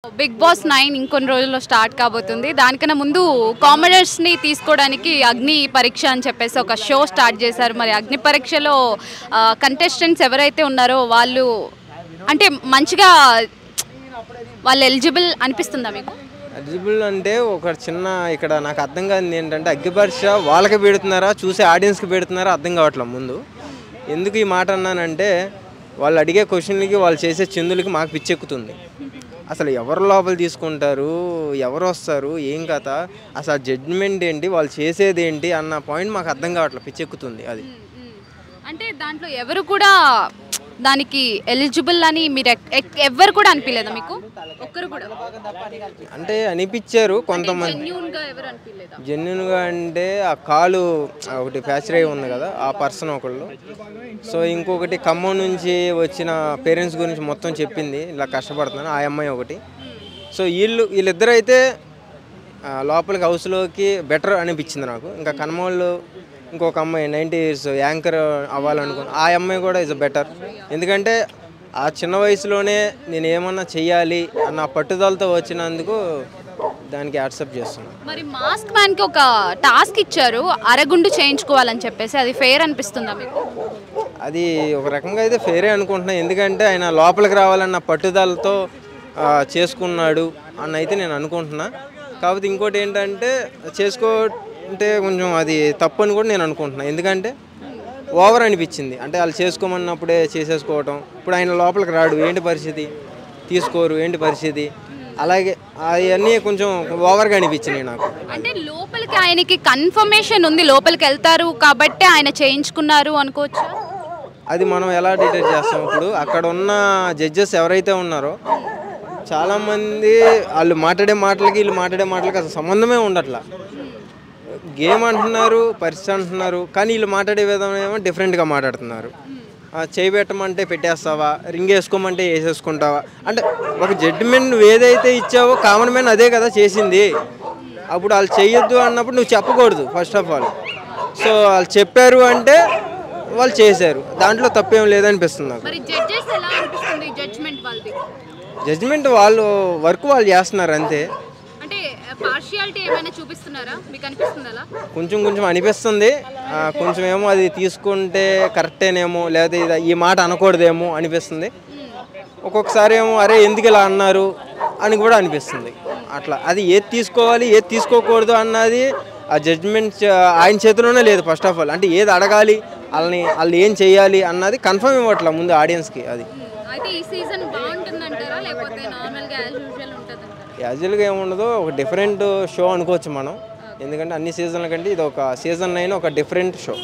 Big boss 9 ఇంకొన్ని రోజుల్లో start కాబోతుంది. దానికన్నా ముందు కామెడర్స్‌ని తీసుకోవడానికి అగ్ని పరీక్ష అని చెప్పేసి ఒక షో స్టార్ట్ చేశారు. మరి అగ్ని పరీక్షలో కంటెస్టెంట్స్ ఎవరైతే ఉన్నారో వాళ్ళు అంటే మంచిగా వాళ్ళు ఎలిజిబుల్ అనిపిస్తుందా మీకు? ఎలిజిబుల్ అంటే ఒక చిన్న ఇక్కడ నాకు అర్థం కాదు ఏంటంటే అగ్ని పరీక్ష వాళ్ళకి పెడుతున్నారా చూసే ఆడియన్స్కి పెడుతున్నారా అర్థం కావట్లేదు. ముందు ఎందుకు ఈ మాట అన్నానంటే వాళ్ళు అడిగే క్వశ్చన్లకి వాళ్ళు చేసే చిందులకి మాకు పిచ్చెక్కుతుంది. అసలు ఎవరు లోపల తీసుకుంటారు, ఎవరు వస్తారు, ఏం కథ, అసలు జడ్జిమెంట్ ఏంటి, వాళ్ళు చేసేది ఏంటి అన్న పాయింట్ మాకు అర్థం కావట్లేదు, పిచ్చెక్కుతుంది అది. అంటే దాంట్లో ఎవరు కూడా దానికి ఎలిజిబుల్ అని మీరు ఎవ్వరు కూడా అనిపించలేదా మీకు? ఒక్కరు కూడా అంటే అనిపించారు కొంతమంది జెన్యున్గా. అంటే ఆ కాలు ఒకటి ఫ్యాక్చర్ అయి ఉంది కదా ఆ పర్సన్ ఒకళ్ళు. సో ఇంకొకటి ఖమ్మం నుంచి వచ్చిన పేరెంట్స్ గురించి మొత్తం చెప్పింది, ఇలా కష్టపడుతున్నాను ఆ అమ్మాయి ఒకటి. సో వీళ్ళిద్దరు అయితే లోపలికి హౌస్లోకి బెటర్ అనిపించింది నాకు. ఇంకా ఖమ్మంలో ఇంకొక అమ్మాయి 90 years యాంకర్ అవ్వాలనుకున్నాను, ఆ అమ్మాయి కూడా ఇస్ బెటర్. ఎందుకంటే ఆ చిన్న వయసులోనే నేను ఏమన్నా చెయ్యాలి అన్న పట్టుదలతో వచ్చినందుకు దానికి యాక్సెప్ట్ చేస్తున్నాను. మరి మాస్క్ మ్యాన్కి ఒక టాస్క్ ఇచ్చారు, అరగుండు చేయించుకోవాలని చెప్పేసి, అది ఫెయిర్ అనిపిస్తుందా మీకు? అది ఒక రకంగా అయితే ఫెయిరే అనుకుంటున్నాను. ఎందుకంటే ఆయన లోపలికి రావాలన్న పట్టుదలతో చేసుకున్నాడు అని అయితే నేను అనుకుంటున్నా. కాకపోతే ఇంకోటి ఏంటంటే అంటే కొంచెం అది తప్పు అని కూడా నేను అనుకుంటున్నాను. ఎందుకంటే ఓవర్ అనిపించింది, అంటే వాళ్ళు చేసుకోమన్నప్పుడే చేసేసుకోవటం. ఇప్పుడు ఆయన లోపలికి రాడు, ఏంటి పరిస్థితి, తీసుకోరు ఏంటి పరిస్థితి, అలాగే అవన్నీ కొంచెం ఓవర్గా అనిపించినాయి నాకు. అంటే లోపలికి ఆయనకి కన్ఫర్మేషన్ ఉంది, లోపలికి వెళ్తారు కాబట్టి ఆయన చేయించుకున్నారు అనుకోవచ్చు. అది మనం ఎలా డిటెక్ట్ చేస్తాం? ఇప్పుడు అక్కడ ఉన్న జడ్జెస్ ఎవరైతే ఉన్నారో చాలామంది వాళ్ళు మాట్లాడే మాటలకి వీళ్ళు మాట్లాడే మాటలకి అసలు సంబంధమే ఉండట్లా. గేమ్ అంటున్నారు, పరిస్థితి అంటున్నారు, కానీ వీళ్ళు మాట్లాడే విధానం ఏమో డిఫరెంట్గా మాట్లాడుతున్నారు. చేయి పెట్టమంటే పెట్టేస్తావా, రింగ్ వేసుకోమంటే వేసేసుకుంటావా, అంటే ఒక జడ్జిమెంట్ నువ్వు ఏదైతే ఇచ్చావో కామన్ మ్యాన్ అదే కదా చేసింది. అప్పుడు వాళ్ళు చెయ్యొద్దు అన్నప్పుడు నువ్వు చెప్పకూడదు ఫస్ట్ ఆఫ్ ఆల్. సో వాళ్ళు చెప్పారు అంటే వాళ్ళు చేశారు, దాంట్లో తప్పేం లేదనిపిస్తుంది నాకు. జడ్జిమెంట్ వాళ్ళు వర్క్ వాళ్ళు చేస్తున్నారు అంతే. కొంచెం కొంచెం అనిపిస్తుంది, కొంచెం ఏమో అది తీసుకుంటే కరెక్టేనేమో, లేదా ఈ మాట అనకూడదేమో అనిపిస్తుంది. ఒక్కొక్కసారి ఏమో అరే ఎందుకు ఇలా అన్నారు అని కూడా అనిపిస్తుంది. అట్లా అది ఏది తీసుకోవాలి ఏది తీసుకోకూడదు అన్నది ఆ జడ్జిమెంట్ ఆయన చేతిలోనే లేదు ఫస్ట్ ఆఫ్ ఆల్. అంటే ఏది అడగాలి, వాళ్ళు ఏం చేయాలి అన్నది కన్ఫర్మ్ ఇవ్వట్లా ముందు ఆడియన్స్కి. అది యాజువల్గా ఏముండదు, ఒక డిఫరెంట్ షో అనుకోవచ్చు మనం. ఎందుకంటే అన్ని సీజన్ల కంటే ఇది ఒక సీజన్ 9 ఒక డిఫరెంట్ షో.